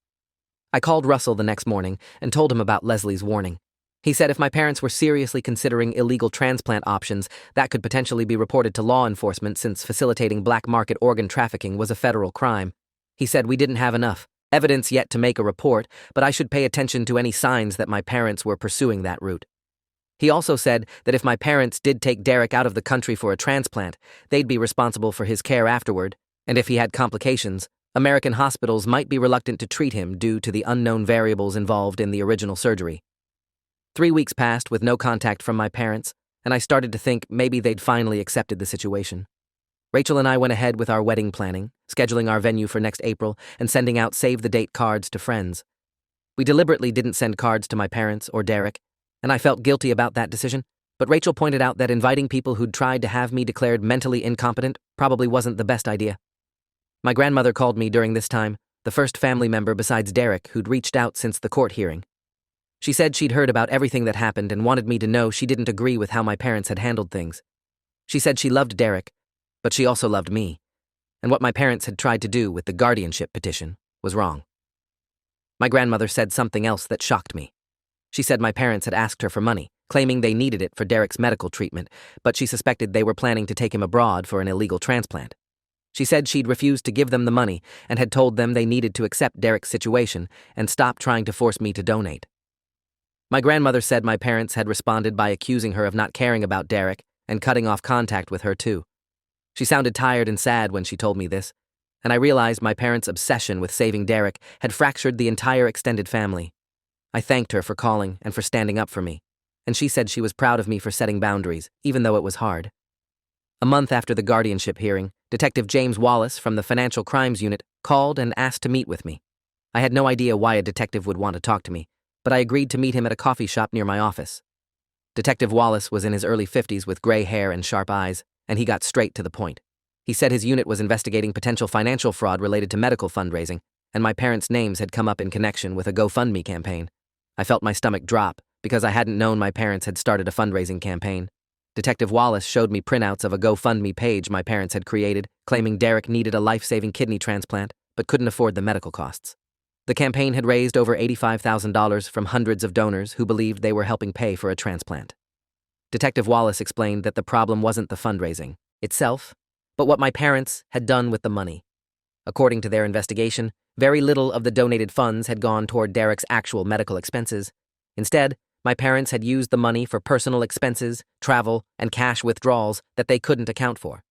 I called Russell the next morning and told him about Leslie's warning. He said if my parents were seriously considering illegal transplant options, that could potentially be reported to law enforcement since facilitating black market organ trafficking was a federal crime. He said we didn't have enough evidence yet to make a report, but I should pay attention to any signs that my parents were pursuing that route. He also said that if my parents did take Derek out of the country for a transplant, they'd be responsible for his care afterward, and if he had complications, American hospitals might be reluctant to treat him due to the unknown variables involved in the original surgery. 3 weeks passed with no contact from my parents, and I started to think maybe they'd finally accepted the situation. Rachel and I went ahead with our wedding planning, scheduling our venue for next April and sending out save-the-date cards to friends. We deliberately didn't send cards to my parents or Derek, and I felt guilty about that decision, but Rachel pointed out that inviting people who'd tried to have me declared mentally incompetent probably wasn't the best idea. My grandmother called me during this time, the first family member besides Derek who'd reached out since the court hearing. She said she'd heard about everything that happened and wanted me to know she didn't agree with how my parents had handled things. She said she loved Derek, but she also loved me, and what my parents had tried to do with the guardianship petition was wrong. My grandmother said something else that shocked me. She said my parents had asked her for money, claiming they needed it for Derek's medical treatment, but she suspected they were planning to take him abroad for an illegal transplant. She said she'd refused to give them the money and had told them they needed to accept Derek's situation and stop trying to force me to donate. My grandmother said my parents had responded by accusing her of not caring about Derek and cutting off contact with her too. She sounded tired and sad when she told me this, and I realized my parents' obsession with saving Derek had fractured the entire extended family. I thanked her for calling and for standing up for me, and she said she was proud of me for setting boundaries, even though it was hard. A month after the guardianship hearing, Detective James Wallace from the Financial Crimes Unit called and asked to meet with me. I had no idea why a detective would want to talk to me, but I agreed to meet him at a coffee shop near my office. Detective Wallace was in his early 50s with gray hair and sharp eyes, and he got straight to the point. He said his unit was investigating potential financial fraud related to medical fundraising, and my parents' names had come up in connection with a GoFundMe campaign. I felt my stomach drop because I hadn't known my parents had started a fundraising campaign. Detective Wallace showed me printouts of a GoFundMe page my parents had created, claiming Derek needed a life-saving kidney transplant but couldn't afford the medical costs. The campaign had raised over $85,000 from hundreds of donors who believed they were helping pay for a transplant. Detective Wallace explained that the problem wasn't the fundraising itself, but what my parents had done with the money. According to their investigation, very little of the donated funds had gone toward Derek's actual medical expenses. Instead, my parents had used the money for personal expenses, travel, and cash withdrawals that they couldn't account for.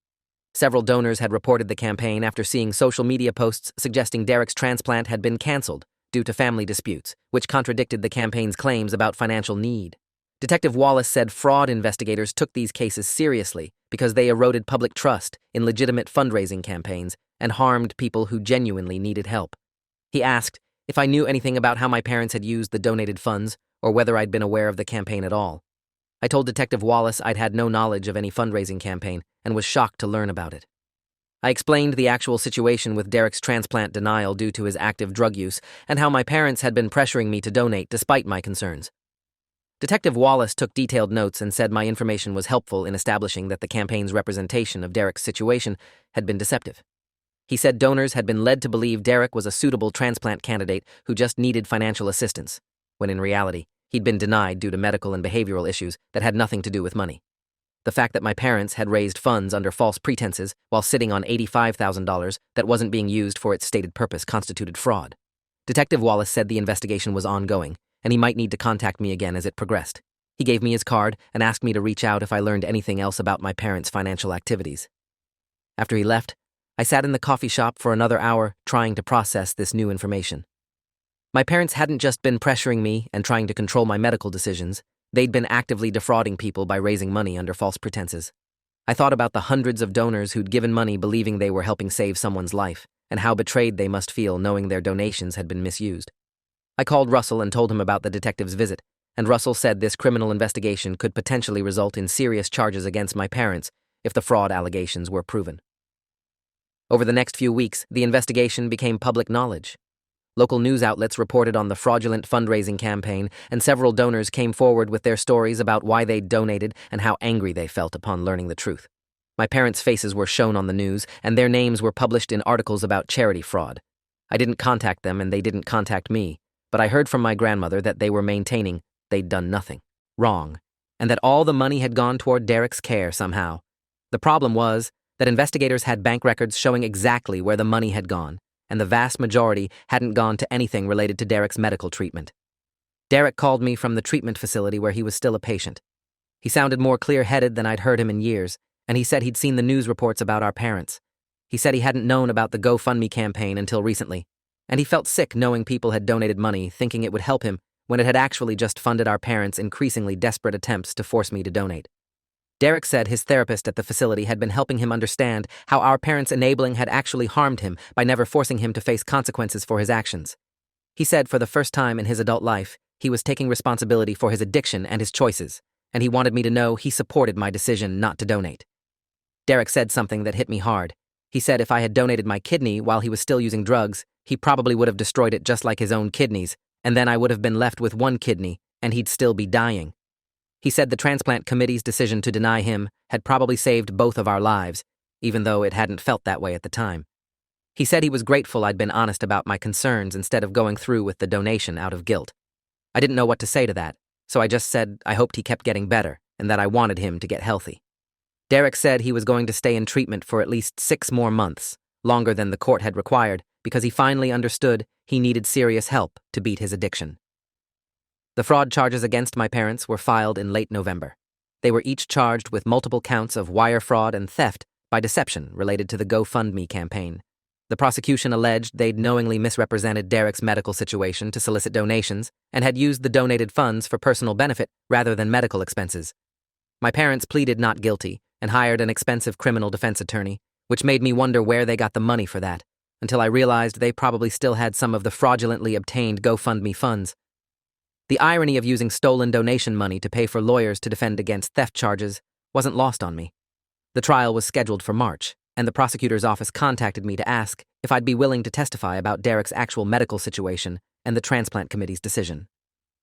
Several donors had reported the campaign after seeing social media posts suggesting Derek's transplant had been canceled due to family disputes, which contradicted the campaign's claims about financial need. Detective Wallace said fraud investigators took these cases seriously because they eroded public trust in legitimate fundraising campaigns and harmed people who genuinely needed help. He asked if I knew anything about how my parents had used the donated funds or whether I'd been aware of the campaign at all. I told Detective Wallace I'd had no knowledge of any fundraising campaign and was shocked to learn about it. I explained the actual situation with Derek's transplant denial due to his active drug use and how my parents had been pressuring me to donate despite my concerns. Detective Wallace took detailed notes and said my information was helpful in establishing that the campaign's representation of Derek's situation had been deceptive. He said donors had been led to believe Derek was a suitable transplant candidate who just needed financial assistance, when in reality, he'd been denied due to medical and behavioral issues that had nothing to do with money. The fact that my parents had raised funds under false pretenses while sitting on $85,000 that wasn't being used for its stated purpose constituted fraud. Detective Wallace said the investigation was ongoing, and he might need to contact me again as it progressed. He gave me his card and asked me to reach out if I learned anything else about my parents' financial activities. After he left, I sat in the coffee shop for another hour trying to process this new information. My parents hadn't just been pressuring me and trying to control my medical decisions. They'd been actively defrauding people by raising money under false pretenses. I thought about the hundreds of donors who'd given money believing they were helping save someone's life, and how betrayed they must feel knowing their donations had been misused. I called Russell and told him about the detective's visit, and Russell said this criminal investigation could potentially result in serious charges against my parents if the fraud allegations were proven. Over the next few weeks, the investigation became public knowledge. Local news outlets reported on the fraudulent fundraising campaign, and several donors came forward with their stories about why they'd donated and how angry they felt upon learning the truth. My parents' faces were shown on the news, and their names were published in articles about charity fraud. I didn't contact them, and they didn't contact me, but I heard from my grandmother that they were maintaining they'd done nothing wrong, and that all the money had gone toward Derek's care somehow. The problem was that investigators had bank records showing exactly where the money had gone, and the vast majority hadn't gone to anything related to Derek's medical treatment. Derek called me from the treatment facility where he was still a patient. He sounded more clear-headed than I'd heard him in years, and he said he'd seen the news reports about our parents. He said he hadn't known about the GoFundMe campaign until recently, and he felt sick knowing people had donated money thinking it would help him when it had actually just funded our parents' increasingly desperate attempts to force me to donate. Derek said his therapist at the facility had been helping him understand how our parents' enabling had actually harmed him by never forcing him to face consequences for his actions. He said for the first time in his adult life, he was taking responsibility for his addiction and his choices, and he wanted me to know he supported my decision not to donate. Derek said something that hit me hard. He said if I had donated my kidney while he was still using drugs, he probably would have destroyed it just like his own kidneys, and then I would have been left with one kidney, and he'd still be dying. He said the transplant committee's decision to deny him had probably saved both of our lives, even though it hadn't felt that way at the time. He said he was grateful I'd been honest about my concerns instead of going through with the donation out of guilt. I didn't know what to say to that, so I just said I hoped he kept getting better and that I wanted him to get healthy. Derek said he was going to stay in treatment for at least 6 more months, longer than the court had required, because he finally understood he needed serious help to beat his addiction. The fraud charges against my parents were filed in late November. They were each charged with multiple counts of wire fraud and theft by deception related to the GoFundMe campaign. The prosecution alleged they'd knowingly misrepresented Derek's medical situation to solicit donations and had used the donated funds for personal benefit rather than medical expenses. My parents pleaded not guilty and hired an expensive criminal defense attorney, which made me wonder where they got the money for that, until I realized they probably still had some of the fraudulently obtained GoFundMe funds. The irony of using stolen donation money to pay for lawyers to defend against theft charges wasn't lost on me. The trial was scheduled for March, and the prosecutor's office contacted me to ask if I'd be willing to testify about Derek's actual medical situation and the transplant committee's decision.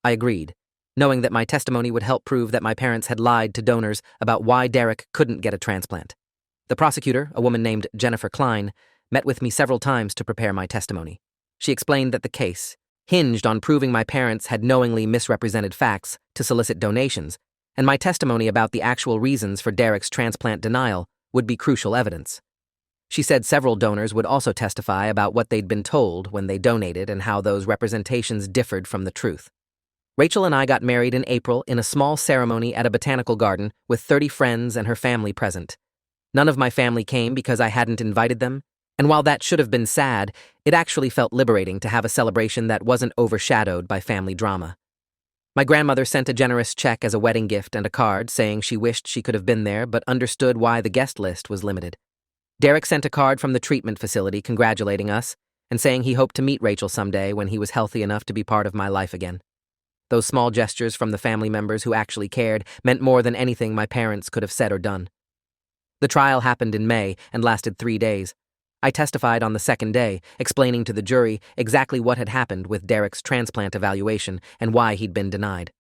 I agreed, knowing that my testimony would help prove that my parents had lied to donors about why Derek couldn't get a transplant. The prosecutor, a woman named Jennifer Klein, met with me several times to prepare my testimony. She explained that the case hinged on proving my parents had knowingly misrepresented facts to solicit donations, and my testimony about the actual reasons for Derek's transplant denial would be crucial evidence. She said several donors would also testify about what they'd been told when they donated and how those representations differed from the truth. Rachel and I got married in April in a small ceremony at a botanical garden with 30 friends and her family present. None of my family came because I hadn't invited them, And while that should have been sad, it actually felt liberating to have a celebration that wasn't overshadowed by family drama. My grandmother sent a generous check as a wedding gift and a card saying she wished she could have been there but understood why the guest list was limited. Derek sent a card from the treatment facility congratulating us and saying he hoped to meet Rachel someday when he was healthy enough to be part of my life again. Those small gestures from the family members who actually cared meant more than anything my parents could have said or done. The trial happened in May and lasted 3 days. I testified on the second day, explaining to the jury exactly what had happened with Derek's transplant evaluation and why he'd been denied.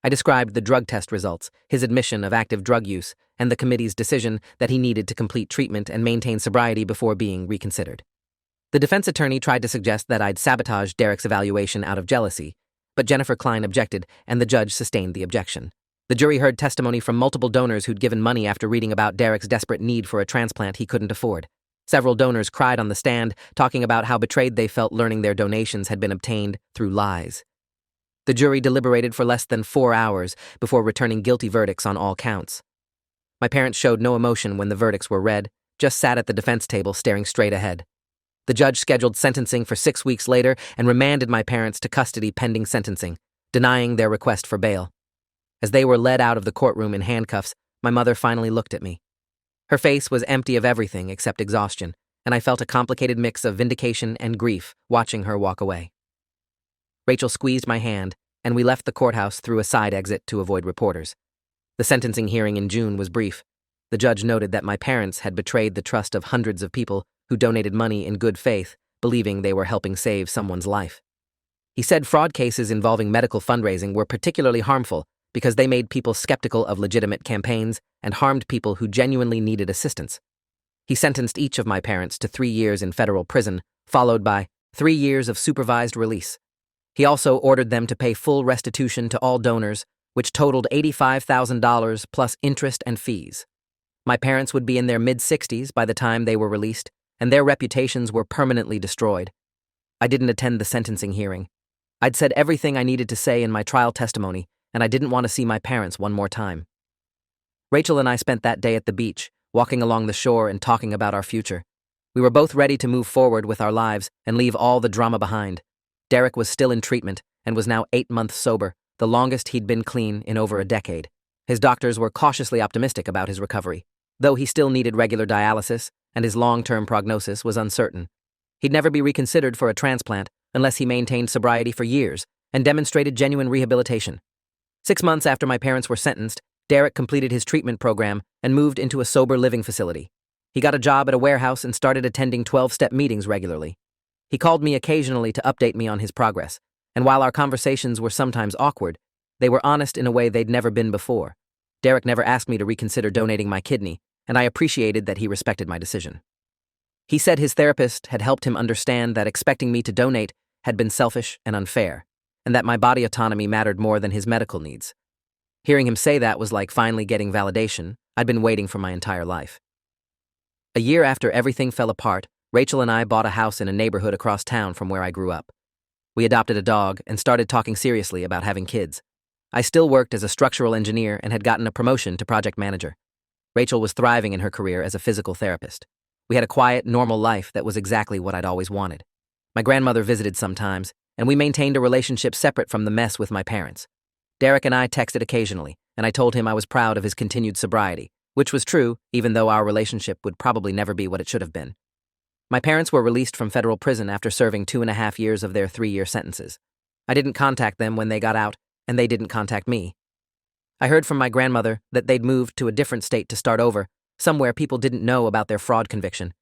I described the drug test results, his admission of active drug use, and the committee's decision that he needed to complete treatment and maintain sobriety before being reconsidered. The defense attorney tried to suggest that I'd sabotaged Derek's evaluation out of jealousy, but Jennifer Klein objected, and the judge sustained the objection. The jury heard testimony from multiple donors who'd given money after reading about Derek's desperate need for a transplant he couldn't afford. Several donors cried on the stand, talking about how betrayed they felt learning their donations had been obtained through lies. The jury deliberated for less than 4 hours before returning guilty verdicts on all counts. My parents showed no emotion when the verdicts were read, just sat at the defense table staring straight ahead. The judge scheduled sentencing for 6 weeks later and remanded my parents to custody pending sentencing, denying their request for bail. As they were led out of the courtroom in handcuffs, my mother finally looked at me. Her face was empty of everything except exhaustion, and I felt a complicated mix of vindication and grief watching her walk away. Rachel squeezed my hand, and we left the courthouse through a side exit to avoid reporters. The sentencing hearing in June was brief. The judge noted that my parents had betrayed the trust of hundreds of people who donated money in good faith, believing they were helping save someone's life. He said fraud cases involving medical fundraising were particularly harmful because they made people skeptical of legitimate campaigns and harmed people who genuinely needed assistance. He sentenced each of my parents to 3 years in federal prison, followed by 3 years of supervised release. He also ordered them to pay full restitution to all donors, which totaled $85,000 plus interest and fees. My parents would be in their mid-60s by the time they were released, and their reputations were permanently destroyed. I didn't attend the sentencing hearing. I'd said everything I needed to say in my trial testimony, and I didn't want to see my parents one more time. Rachel and I spent that day at the beach, walking along the shore and talking about our future. We were both ready to move forward with our lives and leave all the drama behind. Derek was still in treatment and was now 8 months sober, the longest he'd been clean in over a decade. His doctors were cautiously optimistic about his recovery, though he still needed regular dialysis and his long-term prognosis was uncertain. He'd never be reconsidered for a transplant unless he maintained sobriety for years and demonstrated genuine rehabilitation. 6 months after my parents were sentenced, Derek completed his treatment program and moved into a sober living facility. He got a job at a warehouse and started attending 12-step meetings regularly. He called me occasionally to update me on his progress, and while our conversations were sometimes awkward, they were honest in a way they'd never been before. Derek never asked me to reconsider donating my kidney, and I appreciated that he respected my decision. He said his therapist had helped him understand that expecting me to donate had been selfish and unfair, and that my body autonomy mattered more than his medical needs. Hearing him say that was like finally getting validation I'd been waiting for my entire life. A year after everything fell apart, Rachel and I bought a house in a neighborhood across town from where I grew up. We adopted a dog and started talking seriously about having kids. I still worked as a structural engineer and had gotten a promotion to project manager. Rachel was thriving in her career as a physical therapist. We had a quiet, normal life that was exactly what I'd always wanted. My grandmother visited sometimes, and we maintained a relationship separate from the mess with my parents. Derek and I texted occasionally, and I told him I was proud of his continued sobriety, which was true, even though our relationship would probably never be what it should have been. My parents were released from federal prison after serving 2.5 years of their 3-year sentences. I didn't contact them when they got out, and they didn't contact me. I heard from my grandmother that they'd moved to a different state to start over, somewhere people didn't know about their fraud conviction.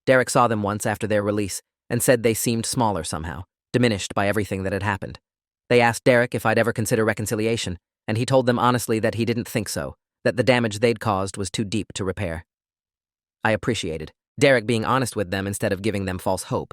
Derek saw them once after their release and said they seemed smaller somehow, diminished by everything that had happened. They asked Derek if I'd ever consider reconciliation, and he told them honestly that he didn't think so, that the damage they'd caused was too deep to repair. I appreciated Derek being honest with them instead of giving them false hope.